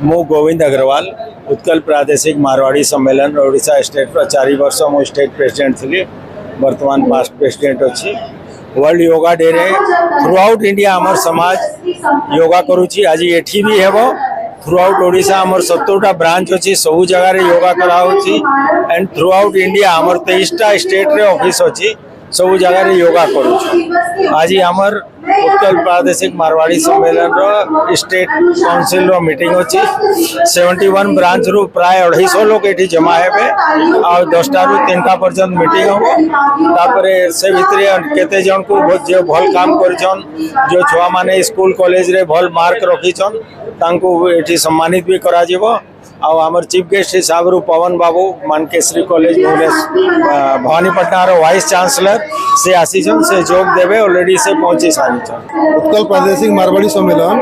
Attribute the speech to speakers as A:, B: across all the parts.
A: मु गोविंद अग्रवाल उत्कल प्रादेशिक मारवाड़ी सम्मेलन ओडिशा स्टेट 4 वर्ष मु स्टेट प्रेसिडेंट थी वर्तमान पास्ट प्रेसिडेंट अच्छी वर्ल्ड योगा डे रे थ्रू आउट इंडिया आमर समाज योगा करुच्ची आज एठी भी हेबो थ्रू आउट ओडिशा आमर 70टा ब्रांच अच्छी सबू जगह रे योगा कराउची एंड थ्रू आउट इंडिया आमर 23टा स्टेट रे ऑफिस अच्छी सबू जगह रे योगा करुछु। आज आमर उत्कल प्रादेशिक मारवाड़ी सम्मेलन रो स्टेट काउंसिल रो मीटिंग अच्छी 71 ब्रांच रु प्राय 250 लोग एठी जमा हेबे आ 10टा रु 3टा पर्यंत मीटिंग होबो तापरे से भितरे केते जन को जो भल काम करछन जो छुआ माने स्कूल कॉलेज रे भल मार्क रखिछन तांको एठी सम्मानित भी करा जेबो आ आमर चीफ गेस्ट हिसाब रु पवन बाबू मानकेश्वरी कॉलेज भवानीपटना रो वाइस चांसलर से आसीछन से जोग देवे ऑलरेडी से पहुंची सारिछन।
B: उत्कल प्रादेशिक मारवाड़ी सम्मेलन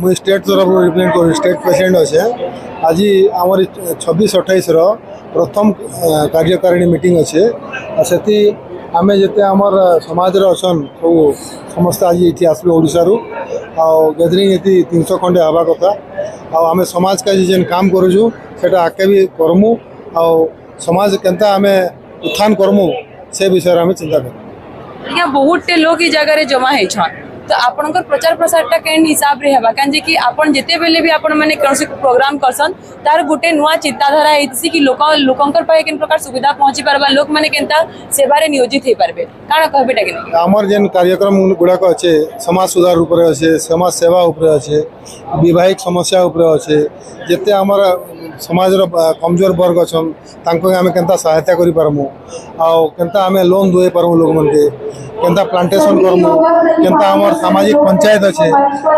B: मु स्टेट तरफ रिप्रेजेंट कर स्टेट प्रेसिडेंट अच्छे आज आमर 26-28 रो प्रथम कार्यकारिणी मीटिंग अच्छे से आमे जिते आमर समाज अछन सब समस्त आज ये आसबे ओडिशा रु गैदरिंग ये 300 खंडे हवा कथा आमे समाज का जेन काम करूँ सेटा आगे भी करमु आ समाज केनता आमे उत्थान करमु से विषय आमे चिंता कर
C: बहुत लोग ई जगह जमा होइछन तो आपनकर प्रचार प्रसार टा केन हिसाब रे हेबा कान जे कि आपन जेते बेले भी आपन माने कोनसे प्रोग्राम करसन तार गुटे नुआ चिंताधारा हेतिसी कि लोकंकर पाए केन प्रकार सुविधा पहुंची परबा लोक माने केनता सेवा रे नियोजित हे परबे काना कहबे टा कि
B: हमर जेन कार्यक्रम गुडा को अच्छे समाज सुधार ऊपर अच्छे समाज सेवा ऊपर अच्छे विवाहिक समस्या ऊपर अच्छे जेते हमर समाज रो कमजोर वर्ग अछन तांको आमे केनता सहायता करि परमु आ केनता आमे लोन दुए परमु लोग मन के केनता प्लांटेशन करमु केनता हमर सामाजिक पंचायत अच्छे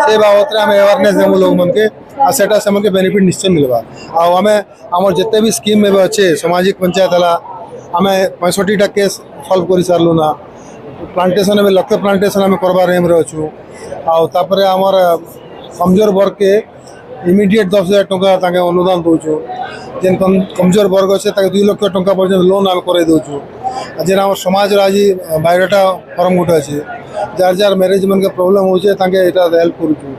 B: से बाबत आम अवेयरनेस देमु लोग मन के आ सेटा से मन के बेनिफिट निश्चय मिलवा आ आमे हमर जते भी स्कीम में अच्छे सामाजिक पंचायत हला आमे 65टा केस सॉल्व करि सारलु ना प्लांटेशन में लक्ष्य प्लांटेशन आमे करबार एम रे अछु आ तापरे हमर कमजोर वर्ग के इमिडिएट 10,000 टंका ताके अनुदान दउछु जेन कमजोर वर्ग अच्छे 2 लाख टंका पर्यंत लोन आम कर दउछु जेन हमर समाज आज बायोडाटा फॉर्म गोटे अच्छे जार जार मैरिज मन के प्रॉब्लम होचे ताके एटा हेल्प करूछु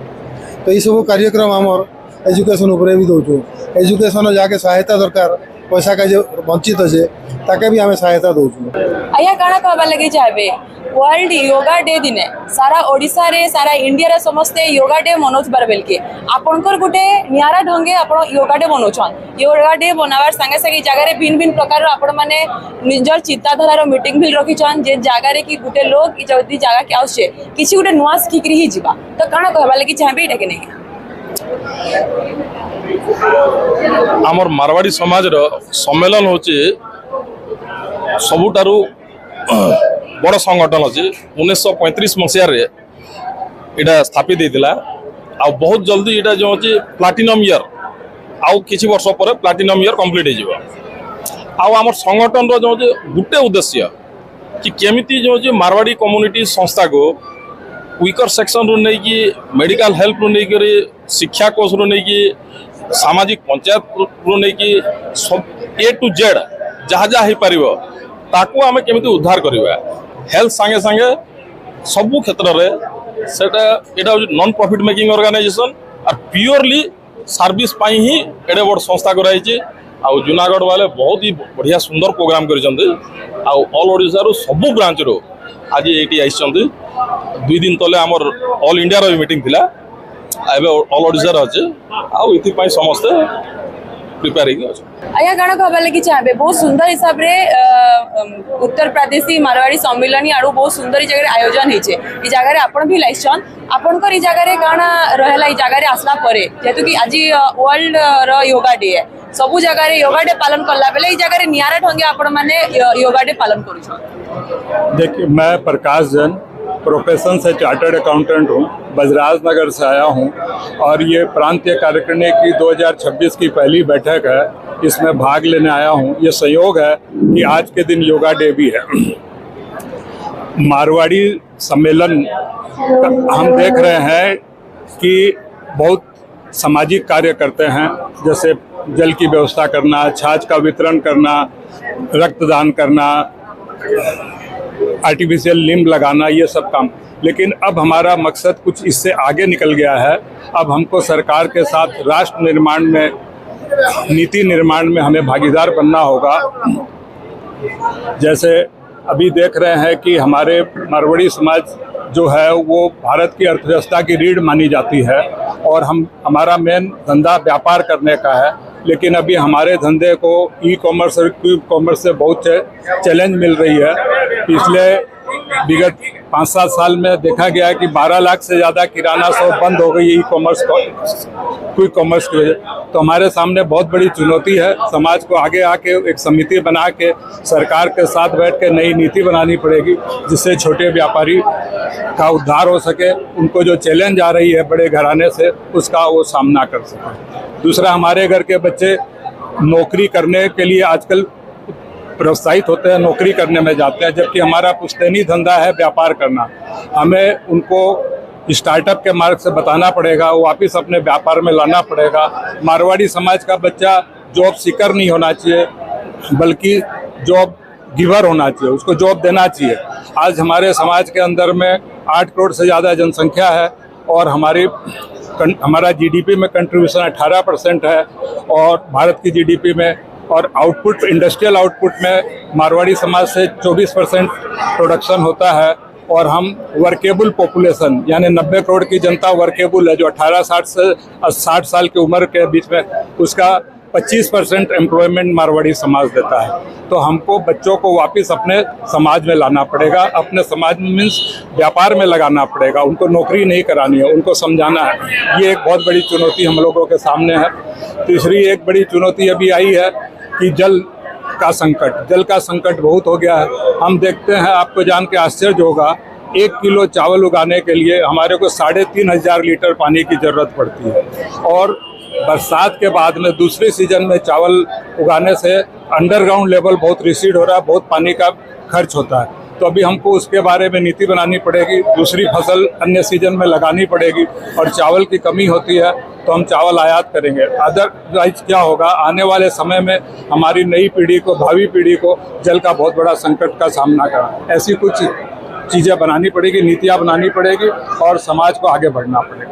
B: तो ये सब कार्यक्रम हमर एजुकेशन ऊपर भी दउछु एजुकेशन जाके सहायता दरकार पैसा का जो वंचित अच्छे ताके भी हमें सहायता दउछु।
C: आया काना कहबा लगे चाहबे वर्ल्ड योगा डे दिने सारा ओडिशा रे सारा इंडिया रे समस्ते योगा डे मनोज बारबेल के आपनकर गुटे नियारा ढंगे आपण योगा डे मनोछन योगा डे बनावार संगे संगे जगह रे भिन्न भिन्न प्रकार आपण माने निजर चिंताधारा रो मीटिंग भी रखिछन जे जगह रे कि गुटे लोग जदी जगह के आउछे किछि गुटे नुवा सिखिकरी ही जिबा तो काना कहबा लगे चाहबे एटा के नै
D: आमर मारवाड़ी समाज रो सम्मेलन होचे सबुटारू बड़ संगठन अच्छे 1935 मसीह इटा स्थापित होता आ बहुत जल्दी इटा जो अच्छे प्लाटिनम ईयर आउ किछि वर्ष पर प्लाटिनम ईयर कंप्लीट हो आम संगठन जो गोटे उद्देश्य कि केमिति जो मारवाड़ी कम्युनिटी संस्था को वीकर सेक्शन रू नहीं कि मेडिकल हेल्प रू नहीं करी शिक्षा कोर्स रू नहीं कि सामाजिक पंचायत रू नहीं कि सब A to Z जहाँ जहाँ हो पार ताकू आम केमिति उद्धार करवा हेल्थ संगे संगे सबू क्षेत्र में सेटा एटा नॉन प्रॉफिट मेकिंग ऑर्गेनाइजेशन और प्योरली सर्विस पाई ही एडे बड़ संस्था कराई आ जूनागढ़ वाले बहुत ही बढ़िया सुंदर प्रोग्राम कर ऑल ओडिशा रो सबू ब्रांच रो आज ये आई 2 दिन तले आमर ऑल इंडिया रो मीटिंग थिला एबे ऑल ओडिशा रो अच्छे आउ इति पाई समस्त प्रिपेयरिंग अछि।
C: आया गाना कहबा लगी चाहबे बहुत सुंदर हिसाब रे उत्तर प्रदेशी मारवाड़ी सम्मेलन आड़ू बहुत सुंदर जगह आयोजन होइछे ई जगह रे आपण भी लाइछन आपनकर ई जगह रे गाना रहला ई जगह रे आसला परे जेतु कि आज वर्ल्ड रो योगा डे है सबु जगह रे योगा डे पालन करला बेले ई जगह रे नियारा ढंगे आपण माने योगा डे पालन करू छन।
E: देखिए मैं प्रकाश जैन प्रोफेशन से चार्टर्ड अकाउंटेंट हूँ बजराज नगर से आया हूँ और ये प्रांतीय कार्यकारिणी की 2026 की पहली बैठक है इसमें भाग लेने आया हूँ। ये संयोग है कि आज के दिन योगा डे भी है। मारवाड़ी सम्मेलन हम देख रहे हैं कि बहुत सामाजिक कार्य करते हैं जैसे जल की व्यवस्था करना छाछ का वितरण करना रक्तदान करना आर्टिफिशियल लिम्ब लगाना, ये सब काम। लेकिन अब हमारा मकसद कुछ इससे आगे निकल गया है। अब हमको सरकार के साथ राष्ट्र निर्माण में, नीति निर्माण में हमें भागीदार बनना होगा। जैसे अभी देख रहे हैं कि हमारे मारवाड़ी समाज जो है वो भारत की अर्थव्यवस्था की रीढ़ मानी जाती है और हमारा मेन धंधा व्यापार करने का है। लेकिन अभी हमारे धंधे को ई कॉमर्स और क्विक कॉमर्स से बहुत चैलेंज मिल रही है। पिछले विगत 5-7 साल में देखा गया है कि 12 लाख से ज़्यादा किराना शॉप बंद हो गई है ई कॉमर्स क्विक कॉमर्स की वजह। तो हमारे सामने बहुत बड़ी चुनौती है। समाज को आगे आके एक समिति बना के सरकार के साथ बैठ के नई नीति बनानी पड़ेगी, जिससे छोटे व्यापारी का उद्धार हो सके, उनको जो चैलेंज आ रही है बड़े घराने से उसका वो सामना कर सके। दूसरा, हमारे घर के बच्चे नौकरी करने के लिए आजकल प्रोत्साहित होते हैं, नौकरी करने में जाते हैं, जबकि हमारा पुश्तैनी धंधा है व्यापार करना। हमें उनको स्टार्टअप के मार्ग से बताना पड़ेगा, वो वापस अपने व्यापार में लाना पड़ेगा। मारवाड़ी समाज का बच्चा जॉब सीकर नहीं होना चाहिए, बल्कि जॉब गिवर होना चाहिए, उसको जॉब देना चाहिए। आज हमारे समाज के अंदर में 8 करोड़ से ज़्यादा जनसंख्या है और हमारा जीडीपी में कंट्रीब्यूशन 18% है और भारत की जीडीपी में, और आउटपुट, इंडस्ट्रियल आउटपुट में मारवाड़ी समाज से 24% प्रोडक्शन होता है। और हम वर्केबल पॉपुलेशन, यानी 90 करोड़ की जनता वर्केबल है, जो 18-60 से 60 साल की उम्र के बीच में, उसका 25% एम्प्लॉयमेंट मारवाड़ी समाज देता है। तो हमको बच्चों को वापस अपने समाज में लाना पड़ेगा, अपने समाज में मीन्स व्यापार में लगाना पड़ेगा। उनको नौकरी नहीं करानी है, उनको समझाना है। ये एक बहुत बड़ी चुनौती हम लोगों के सामने है। तीसरी एक बड़ी चुनौती अभी आई है कि जल का संकट बहुत हो गया है। हम देखते हैं, आपको जान के आश्चर्य होगा, 1 किलो चावल उगाने के लिए हमारे को 3,500 लीटर पानी की ज़रूरत पड़ती है। और बरसात के बाद में दूसरे सीजन में चावल उगाने से अंडरग्राउंड लेवल बहुत रिसीड हो रहा है, बहुत पानी का खर्च होता है। तो अभी हमको उसके बारे में नीति बनानी पड़ेगी, दूसरी फसल अन्य सीजन में लगानी पड़ेगी। और चावल की कमी होती है तो हम चावल आयात करेंगे। अदरवाइज क्या होगा, आने वाले समय में हमारी नई पीढ़ी को, भावी पीढ़ी को जल का बहुत बड़ा संकट का सामना करना। ऐसी कुछ चीज़ें बनानी पड़ेगी, नीतियाँ बनानी पड़ेगी और समाज को आगे बढ़ना पड़ेगा।